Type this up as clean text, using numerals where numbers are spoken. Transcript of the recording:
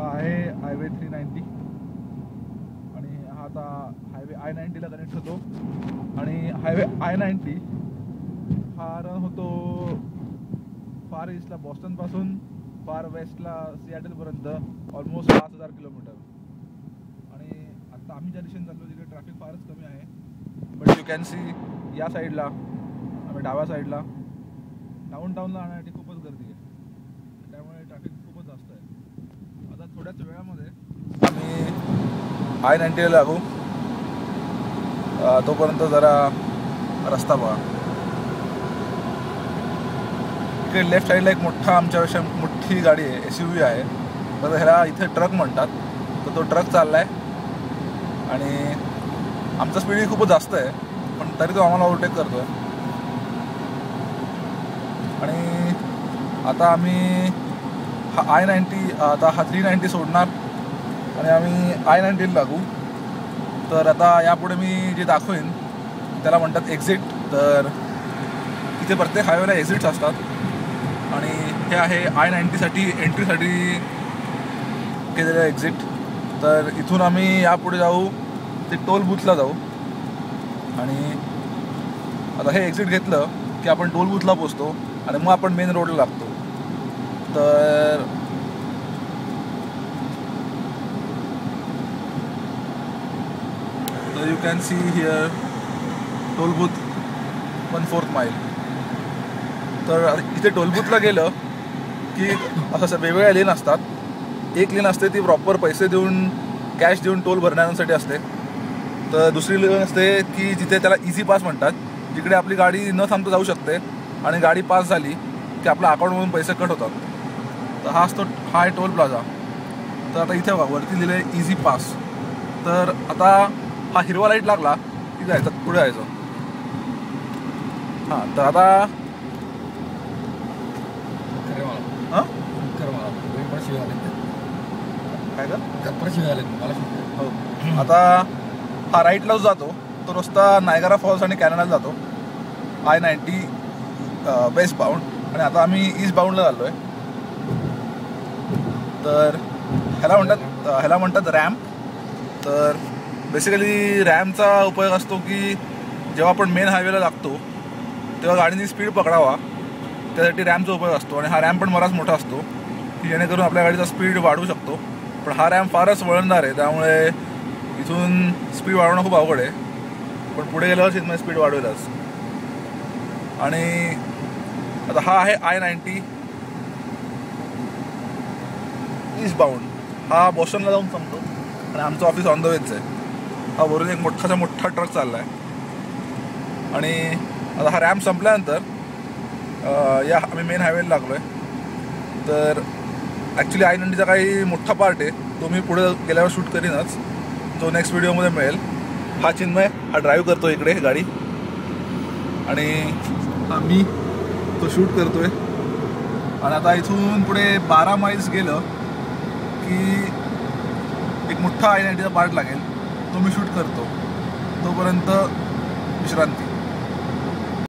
हा आहे हायवे 390 आणि हा आता हायवे I-90ला कनेक्ट होतो आणि हायवे I-90 हा रन होतो फार ईस्टला बॉस्टनपासून फार वेस्टला सिॲटलपर्यंत ऑलमोस्ट 5000 किलोमीटर. आणि आता आम्ही ज्या दिशेने चाललो तिथे ट्रॅफिक फारच कमी आहे. बट यू कॅन सी या साईडला आम्ही डाव्या साईडला डाऊनटाऊनला जाण्यासाठी खूपच गर्दी आहे, त्यामुळे ट्रॅफिक खूपच जास्त आहे. आता थोड्याच वेळामध्ये आम्ही I-90ला लागू. तोपर्यंत जरा रस्ता बघा. इकडे लेफ्ट साईडला एक मोठा आमच्यापेक्षा मोठी गाडी आहे, SUV आहे. तर ह्याला इथे ट्रक म्हणतात. तर तो ट्रक चालला आहे आणि आमचा स्पीडही खूपच जास्त आहे, पण तरी तो आम्हाला ओव्हरटेक करतो आहे. आणि आता आम्ही हा I-90 आता हा 390 सोडणार आणि आम्ही I-90 लागू. तर आता यापुढे मी जे दाखवेन त्याला म्हणतात एक्झिट. तर इथे प्रत्येक हायवेला एक्झिट्स असतात आणि हे आहे I-90साठी एंट्रीसाठी केलेलं एक्झिट. तर इथून आम्ही यापुढे जाऊ ते टोल बूथला जाऊ आणि आता हे एक्झिट घेतलं की आपण टोल बूथला पोचतो आणि मग आपण मेन रोडला लागतो. तर you can see here toll booth 1/4 mile. तर इथे टोल बूथला गेलं की असं वेगवेगळ्या लेन असतात. एक लेन असते ती प्रॉपर पैसे देऊन कॅश देऊन टोल भरण्यासाठी असते. तर दुसरी लेन असते की जिथे त्याला इझी पास म्हणतात, जिकडे आपली गाडी न थांबता जाऊ शकते आणि गाडी पास झाली की आपल्या अकाउंटमधून पैसे कट होतात. तर हा आहे टोल प्लाझा. तर आता इथे बघा वरती लिहिलं आहे इझी पास. तर आता हा हिरवा लाईट लागला की जायचं पुढे जायचं. हां, तर आता काय का हो आता हा राईटला जो जातो तो रस्ता नायगारा फॉल्स आणि कॅनडाला जातो. I-90 वेस्ट बाउंड आणि आता आम्ही ईस्ट बाउंडला चाललो आहे. तर ह्याला म्हणतात रॅम्प. तर बेसिकली रॅम्पचा उपयोग असतो की जेव्हा आपण मेन हायवेला लागतो तेव्हा गाडीची स्पीड पकडावा, त्यासाठी रॅम्पचा उपयोग असतो. आणि हा रॅम्प पण बराच मोठा असतो की जेणेकरून आपल्या गाडीचा स्पीड वाढवू शकतो. पण हा रॅम्प फारच वळणदार आहे, त्यामुळे इथून स्पीड वाढवणं खूप अवघड आहे. पण पुढे गेल्यावरच इथमध्ये स्पीड वाढवेलच. आणि आता हा आहे I-90 ईस्ट बाउंड. हा बॉस्टनला जाऊन संपतो आणि आमचं ऑफिस ऑन द वेच आहे. हा वरून एक मोठा ट्रक चालला आहे. आणि आता हा रॅम्प संपल्यानंतर आम्ही मेन हायवेला लागलो आहे. तर ॲक्च्युली I-90चा काही मोठा पार्ट आहे तो मी पुढे गेल्यावर शूट करीनच, जो नेक्स्ट व्हिडिओमध्ये मिळेल. हा चिन्मय हा ड्राईव्ह करतो इकडे गाडी आणि मी तो शूट करतो आहे. आणि आता इथून पुढे 12 माईल्स गेलं की एक मोठा I-90चा पार्ट लागेल, तो मी शूट करतो. तोपर्यंत विश्रांती.